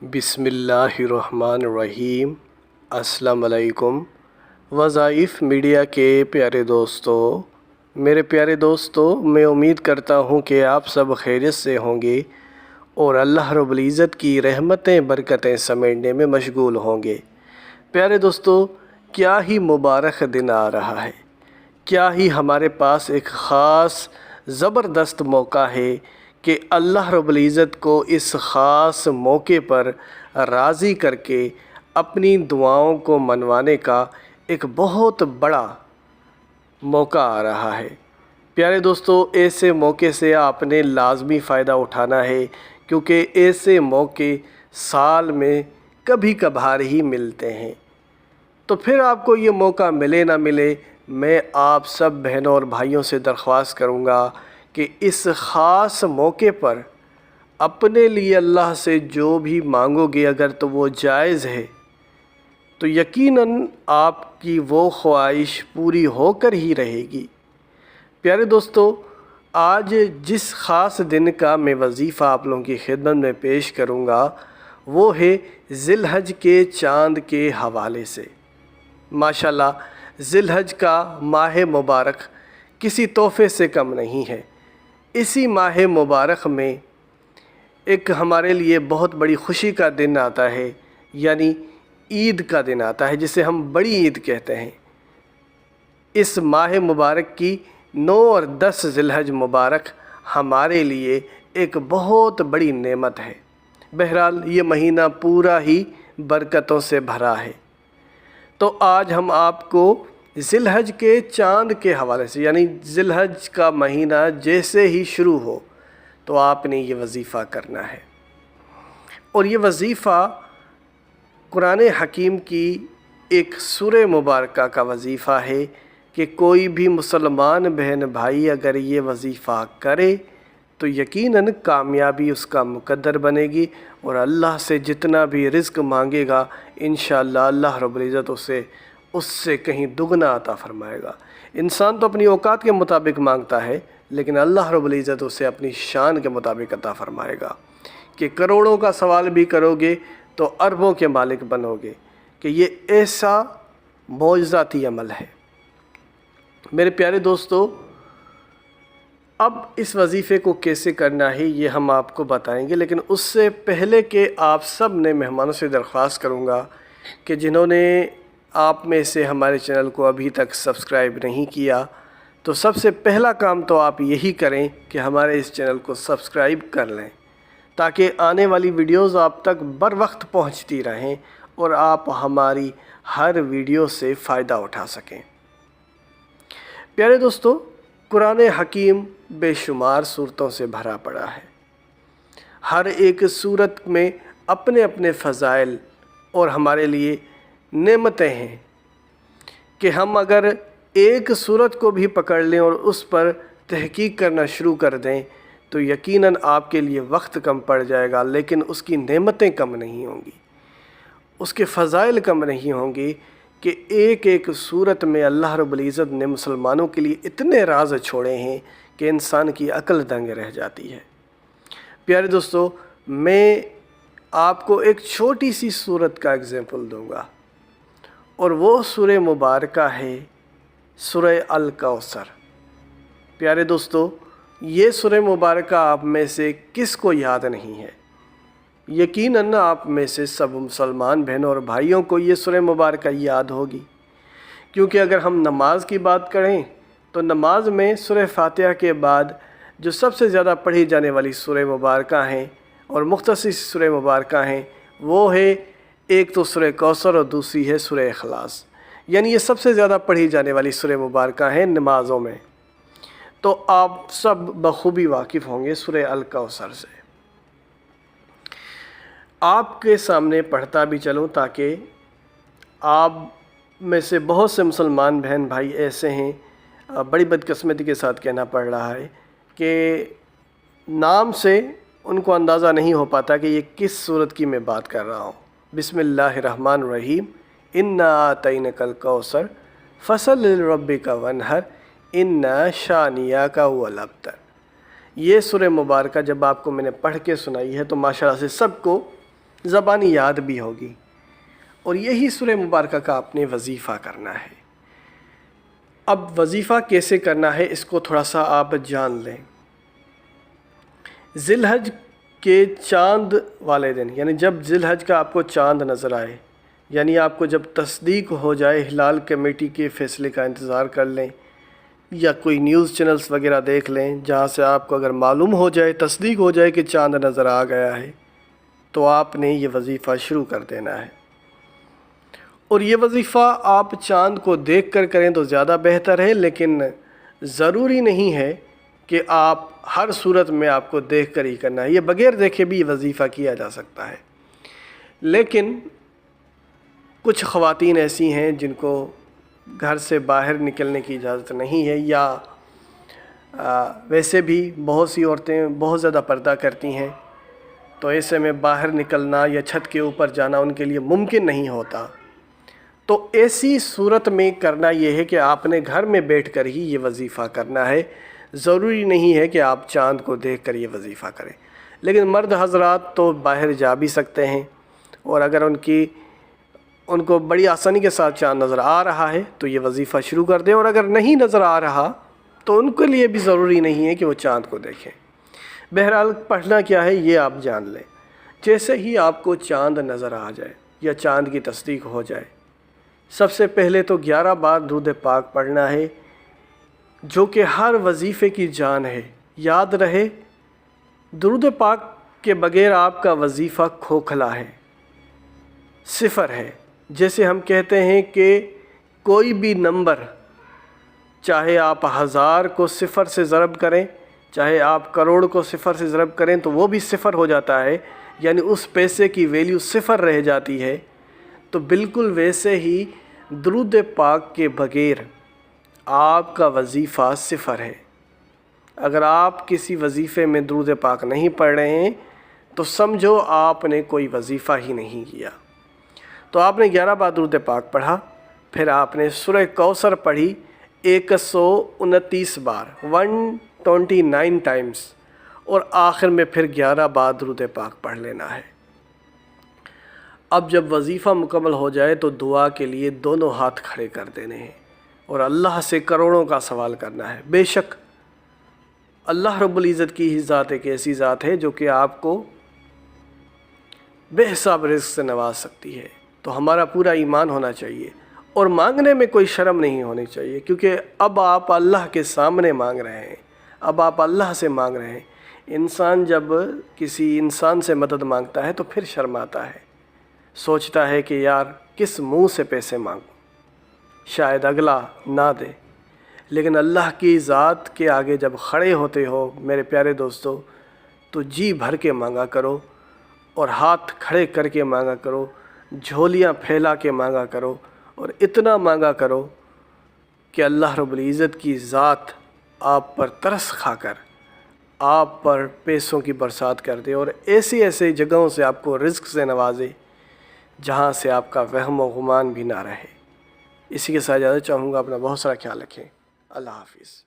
بسم اللہ الرحمن الرحیم۔ السلام علیکم۔ وظائف میڈیا کے پیارے دوستو، میرے پیارے دوستو، میں امید کرتا ہوں کہ آپ سب خیریت سے ہوں گے اور اللہ رب العزت کی رحمتیں برکتیں سمیٹنے میں مشغول ہوں گے۔ پیارے دوستو، کیا ہی مبارک دن آ رہا ہے، کیا ہی ہمارے پاس ایک خاص زبردست موقع ہے کہ اللہ رب العزت کو اس خاص موقع پر راضی کر کے اپنی دعاؤں کو منوانے کا ایک بہت بڑا موقع آ رہا ہے۔ پیارے دوستو، ایسے موقع سے آپ نے لازمی فائدہ اٹھانا ہے، کیونکہ ایسے موقع سال میں کبھی کبھار ہی ملتے ہیں۔ تو پھر آپ کو یہ موقع ملے نہ ملے، میں آپ سب بہنوں اور بھائیوں سے درخواست کروں گا کہ اس خاص موقع پر اپنے لیے اللہ سے جو بھی مانگو گے، اگر تو وہ جائز ہے تو یقیناً آپ کی وہ خواہش پوری ہو کر ہی رہے گی۔ پیارے دوستو، آج جس خاص دن کا میں وظیفہ آپ لوگوں کی خدمت میں پیش کروں گا وہ ہے ذی الحج کے چاند کے حوالے سے۔ ماشاءاللہ، ذی الحج کا ماہ مبارک کسی تحفے سے کم نہیں ہے۔ اسی ماہ مبارک میں ایک ہمارے لیے بہت بڑی خوشی کا دن آتا ہے، یعنی عید کا دن آتا ہے، جسے ہم بڑی عید کہتے ہیں۔ اس ماہ مبارک کی 9 اور 10 ذی الحج مبارک ہمارے لیے ایک بہت بڑی نعمت ہے۔ بہرحال یہ مہینہ پورا ہی برکتوں سے بھرا ہے۔ تو آج ہم آپ کو ذی الحج کے چاند کے حوالے سے، یعنی ذی الحج کا مہینہ جیسے ہی شروع ہو تو آپ نے یہ وظیفہ کرنا ہے، اور یہ وظیفہ قرآن حکیم کی ایک سورہ مبارکہ کا وظیفہ ہے کہ کوئی بھی مسلمان بہن بھائی اگر یہ وظیفہ کرے تو یقیناً کامیابی اس کا مقدر بنے گی، اور اللہ سے جتنا بھی رزق مانگے گا انشاءاللہ اللہ رب العزت اس سے کہیں دگنا عطا فرمائے گا۔ انسان تو اپنی اوقات کے مطابق مانگتا ہے، لیکن اللہ رب العزت اسے اپنی شان کے مطابق عطا فرمائے گا کہ کروڑوں کا سوال بھی کرو گے تو اربوں کے مالک بنو گے، کہ یہ ایسا معجزاتی عمل ہے۔ میرے پیارے دوستو، اب اس وظیفے کو کیسے کرنا ہے یہ ہم آپ کو بتائیں گے، لیکن اس سے پہلے کہ آپ سب نے مہمانوں سے درخواست کروں گا کہ جنہوں نے آپ میں سے ہمارے چینل کو ابھی تک سبسکرائب نہیں کیا، تو سب سے پہلا کام تو آپ یہی کریں کہ ہمارے اس چینل کو سبسکرائب کر لیں، تاکہ آنے والی ویڈیوز آپ تک بر وقت پہنچتی رہیں اور آپ ہماری ہر ویڈیو سے فائدہ اٹھا سکیں۔ پیارے دوستو، قرآن حکیم بے شمار صورتوں سے بھرا پڑا ہے۔ ہر ایک صورت میں اپنے اپنے فضائل اور ہمارے لیے نعمتیں ہیں کہ ہم اگر ایک صورت کو بھی پکڑ لیں اور اس پر تحقیق کرنا شروع کر دیں تو یقیناً آپ کے لیے وقت کم پڑ جائے گا، لیکن اس کی نعمتیں کم نہیں ہوں گی، اس کے فضائل کم نہیں ہوں گی، کہ ایک ایک صورت میں اللہ رب العزت نے مسلمانوں کے لیے اتنے راز چھوڑے ہیں کہ انسان کی عقل دنگ رہ جاتی ہے۔ پیارے دوستو، میں آپ کو ایک چھوٹی سی صورت کا اگزامپل دوں گا، اور وہ سورہ مبارکہ ہے سورہ الکوثر۔ پیارے دوستو، یہ سورہ مبارکہ آپ میں سے کس کو یاد نہیں ہے؟ یقیناً آپ میں سے سب مسلمان بہنوں اور بھائیوں کو یہ سورہ مبارکہ یاد ہوگی، کیونکہ اگر ہم نماز کی بات کریں تو نماز میں سورہ فاتحہ کے بعد جو سب سے زیادہ پڑھی جانے والی سورہ مبارکہ ہیں اور مختصر سورہ مبارکہ ہیں وہ ہے، ایک تو سورہ کوثر اور دوسری ہے سورہ اخلاص، یعنی یہ سب سے زیادہ پڑھی جانے والی سورہ مبارکہ ہیں نمازوں میں۔ تو آپ سب بخوبی واقف ہوں گے سورہ الکوثر سے۔ آپ کے سامنے پڑھتا بھی چلوں تاکہ آپ میں سے بہت سے مسلمان بہن بھائی ایسے ہیں، بڑی بدقسمتی کے ساتھ کہنا پڑ رہا ہے، کہ نام سے ان کو اندازہ نہیں ہو پاتا کہ یہ کس صورت کی میں بات کر رہا ہوں۔ بسم اللہ الرحمن الرحیم۔ انا اعطینک الکوثر فصل لربک وانحر ان شانیک هو الابتر۔ یہ سورہ مبارکہ جب آپ کو میں نے پڑھ کے سنائی ہے تو ماشاءاللہ سے سب کو زبانی یاد بھی ہوگی، اور یہی سورہ مبارکہ کا آپ نے وظیفہ کرنا ہے۔ اب وظیفہ کیسے کرنا ہے اس کو تھوڑا سا آپ جان لیں۔ ذی الحج کے چاند والے دن، یعنی جب ذی الحج کا آپ کو چاند نظر آئے، یعنی آپ کو جب تصدیق ہو جائے، ہلال کمیٹی کے فیصلے کا انتظار کر لیں یا کوئی نیوز چینلز وغیرہ دیکھ لیں جہاں سے آپ کو اگر معلوم ہو جائے، تصدیق ہو جائے کہ چاند نظر آ گیا ہے، تو آپ نے یہ وظیفہ شروع کر دینا ہے۔ اور یہ وظیفہ آپ چاند کو دیکھ کر کریں تو زیادہ بہتر ہے، لیکن ضروری نہیں ہے کہ آپ ہر صورت میں آپ کو دیکھ کر ہی کرنا ہے، یہ بغیر دیکھے بھی یہ وظیفہ کیا جا سکتا ہے۔ لیکن کچھ خواتین ایسی ہیں جن کو گھر سے باہر نکلنے کی اجازت نہیں ہے، یا ویسے بھی بہت سی عورتیں بہت زیادہ پردہ کرتی ہیں، تو ایسے میں باہر نکلنا یا چھت کے اوپر جانا ان کے لیے ممکن نہیں ہوتا۔ تو ایسی صورت میں کرنا یہ ہے کہ آپ نے گھر میں بیٹھ کر ہی یہ وظیفہ کرنا ہے، ضروری نہیں ہے کہ آپ چاند کو دیکھ کر یہ وظیفہ کریں۔ لیکن مرد حضرات تو باہر جا بھی سکتے ہیں، اور اگر ان کو بڑی آسانی کے ساتھ چاند نظر آ رہا ہے تو یہ وظیفہ شروع کر دیں، اور اگر نہیں نظر آ رہا تو ان کے لیے بھی ضروری نہیں ہے کہ وہ چاند کو دیکھیں۔ بہرحال پڑھنا کیا ہے یہ آپ جان لیں۔ جیسے ہی آپ کو چاند نظر آ جائے یا چاند کی تصدیق ہو جائے، سب سے پہلے تو 11 بار درود پاک پڑھنا ہے، جو کہ ہر وظیفے کی جان ہے۔ یاد رہے، درود پاک کے بغیر آپ کا وظیفہ کھوکھلا ہے، صفر ہے۔ جیسے ہم کہتے ہیں کہ کوئی بھی نمبر، چاہے آپ 1000 کو صفر سے ضرب کریں، چاہے آپ کروڑ کو صفر سے ضرب کریں، تو وہ بھی صفر ہو جاتا ہے، یعنی اس پیسے کی ویلیو صفر رہ جاتی ہے۔ تو بالکل ویسے ہی درود پاک کے بغیر آپ کا وظیفہ صفر ہے۔ اگر آپ کسی وظیفے میں درود پاک نہیں پڑھ رہے ہیں تو سمجھو آپ نے کوئی وظیفہ ہی نہیں کیا۔ تو آپ نے 11 بار درود پاک پڑھا، پھر آپ نے سورہ کوثر پڑھی 129 بار 129 ٹائمز، اور آخر میں پھر 11 بار درود پاک پڑھ لینا ہے۔ اب جب وظیفہ مکمل ہو جائے تو دعا کے لیے دونوں ہاتھ کھڑے کر دینے ہیں، اور اللہ سے کروڑوں کا سوال کرنا ہے۔ بے شک اللہ رب العزت کی ہی ذات ایک ایسی ذات ہے جو کہ آپ کو بے حساب رزق سے نواز سکتی ہے۔ تو ہمارا پورا ایمان ہونا چاہیے، اور مانگنے میں کوئی شرم نہیں ہونی چاہیے، کیونکہ اب آپ اللہ کے سامنے مانگ رہے ہیں، اب آپ اللہ سے مانگ رہے ہیں۔ انسان جب کسی انسان سے مدد مانگتا ہے تو پھر شرماتا ہے، سوچتا ہے کہ یار کس منہ سے پیسے مانگوں، شاید اگلا نہ دے۔ لیکن اللہ کی ذات کے آگے جب کھڑے ہوتے ہو میرے پیارے دوستو، تو جی بھر کے مانگا کرو، اور ہاتھ کھڑے کر کے مانگا کرو، جھولیاں پھیلا کے مانگا کرو، اور اتنا مانگا کرو کہ اللہ رب العزت کی ذات آپ پر ترس کھا کر آپ پر پیسوں کی برسات کر دے، اور ایسی جگہوں سے آپ کو رزق سے نوازے جہاں سے آپ کا وہم و گمان بھی نہ رہے۔ اسی کے ساتھ اجازت چاہوں گا، اپنا بہت سارا خیال رکھیں۔ اللہ حافظ۔